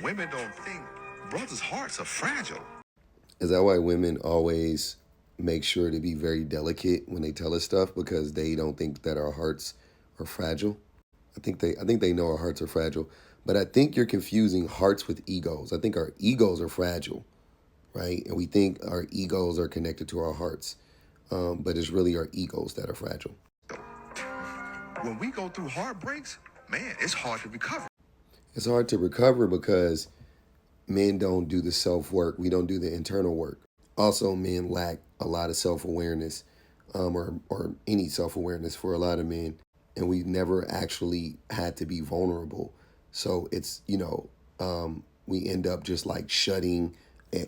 Women don't think brothers' hearts are fragile. Is that why women always make sure to be very delicate when they tell us stuff because they don't think that our hearts are fragile? I think they know our hearts are fragile, but I think you're confusing hearts with egos. I think our egos are fragile, right? And we think our egos are connected to our hearts, but it's really our egos that are fragile. When we go through heartbreaks, man, it's hard to recover. It's hard to recover because men don't do the self work. We don't do the internal work. Also, men lack a lot of self awareness, or any self awareness for a lot of men, and we've never actually had to be vulnerable. So it's we end up just like shutting,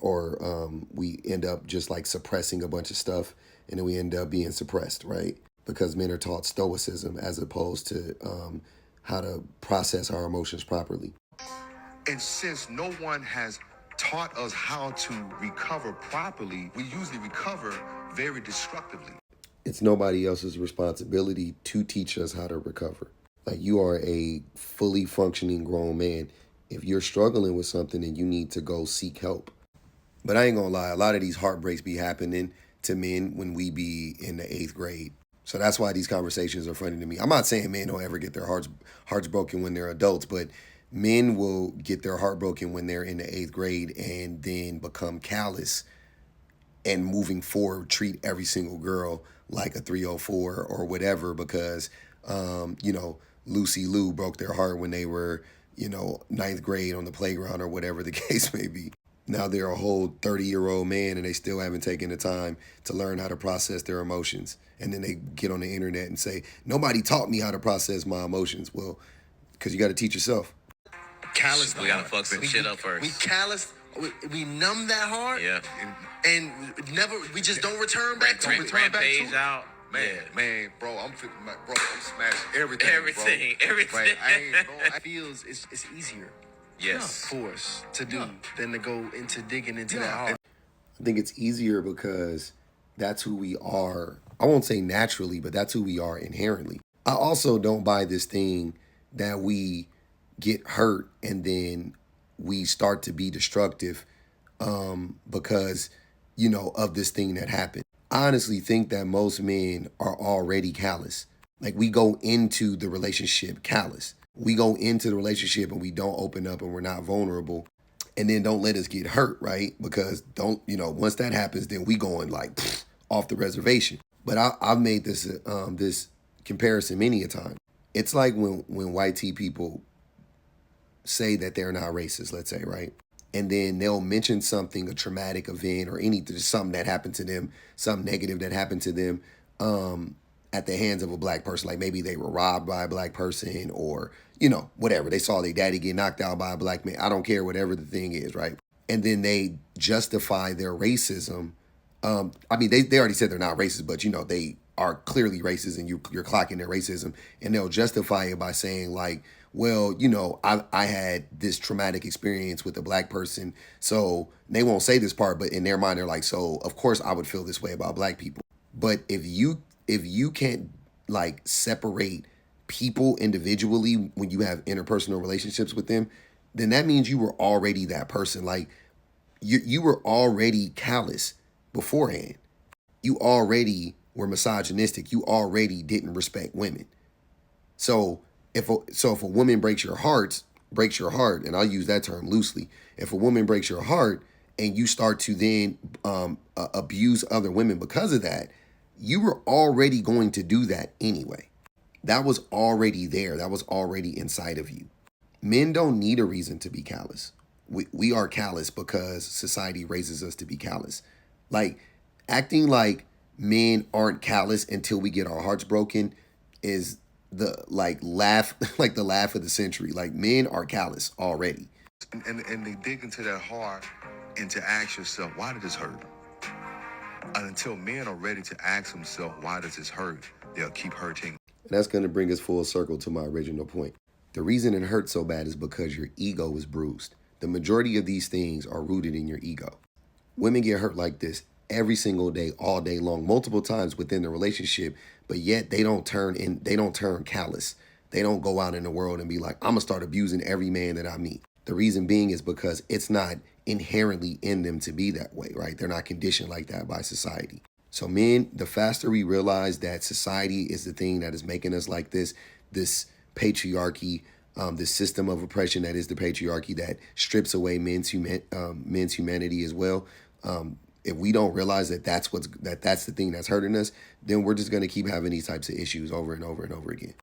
or we end up just like suppressing a bunch of stuff, and then we end up being suppressed, right? Because men are taught stoicism as opposed to how to process our emotions properly. And since no one has taught us how to recover properly, we usually recover very destructively. It's nobody else's responsibility to teach us how to recover. Like, you are a fully functioning grown man. If you're struggling with something, then you need to go seek help. But I ain't gonna lie, a lot of these heartbreaks be happening to men when we be in the 8th grade. So that's why these conversations are funny to me. I'm not saying men don't ever get their hearts broken when they're adults, but men will get their heart broken when they're in the 8th grade and then become callous, and moving forward treat every single girl like a 304 or whatever because Lucy Lou broke their heart when they were 9th grade on the playground or whatever the case may be. Now they're a whole 30-year-old man and they still haven't taken the time to learn how to process their emotions. And then they get on the internet and say, nobody taught me how to process my emotions. Well, because you got to teach yourself. Callous. We gotta fuck some shit up first. We callous. We numb that heart. Yeah. And never. We just don't return back to it. Rant page out. Man, bro, I'm smashing everything. Everything. Right. I feels it's easier. Yes. For us to do than to go into digging into that heart. I think it's easier because that's who we are. I won't say naturally, but that's who we are inherently. I also don't buy this thing that we get hurt and then we start to be destructive because, of this thing that happened. I honestly think that most men are already callous. Like, we go into the relationship callous. We go into the relationship and we don't open up and we're not vulnerable, and then don't let us get hurt, right? Because once that happens, then we going like off the reservation. But I've made this comparison many a time. It's like when white tea people say that they're not racist, let's say, right? And then they'll mention something, a traumatic event or just something that happened to them, something negative that happened to them at the hands of a black person. Like maybe they were robbed by a black person or, whatever. They saw their daddy get knocked out by a black man. I don't care, whatever the thing is, right? And then they justify their racism. They already said they're not racist, but, they are clearly racist and you're clocking their racism. And they'll justify it by saying like, well, I had this traumatic experience with a black person. So they won't say this part, but in their mind, they're like, so of course I would feel this way about black people. But if you can't like separate people individually when you have interpersonal relationships with them, then that means you were already that person. Like you were already callous beforehand. You already were misogynistic. You already didn't respect women. So if a woman breaks your heart, and I'll use that term loosely, if a woman breaks your heart and you start to then abuse other women because of that, you were already going to do that anyway. That was already there. That was already inside of you. Men don't need a reason to be callous. We are callous because society raises us to be callous. Like, acting like men aren't callous until we get our hearts broken is the laugh of the century. Like, men are callous already. And they dig into that heart and to ask yourself, why did this hurt? And until men are ready to ask themselves, why does this hurt? They'll keep hurting. And that's going to bring us full circle to my original point. The reason it hurts so bad is because your ego is bruised. The majority of these things are rooted in your ego. Women get hurt like this every single day, all day long, multiple times within the relationship, but yet they don't turn callous. They don't go out in the world and be like, I'm gonna start abusing every man that I meet. The reason being is because it's not inherently in them to be that way, right? They're not conditioned like that by society. So men, the faster we realize that society is the thing that is making us like this patriarchy, this system of oppression that is the patriarchy that strips away men's humanity as well. If we don't realize that that's the thing that's hurting us, then we're just going to keep having these types of issues over and over and over again.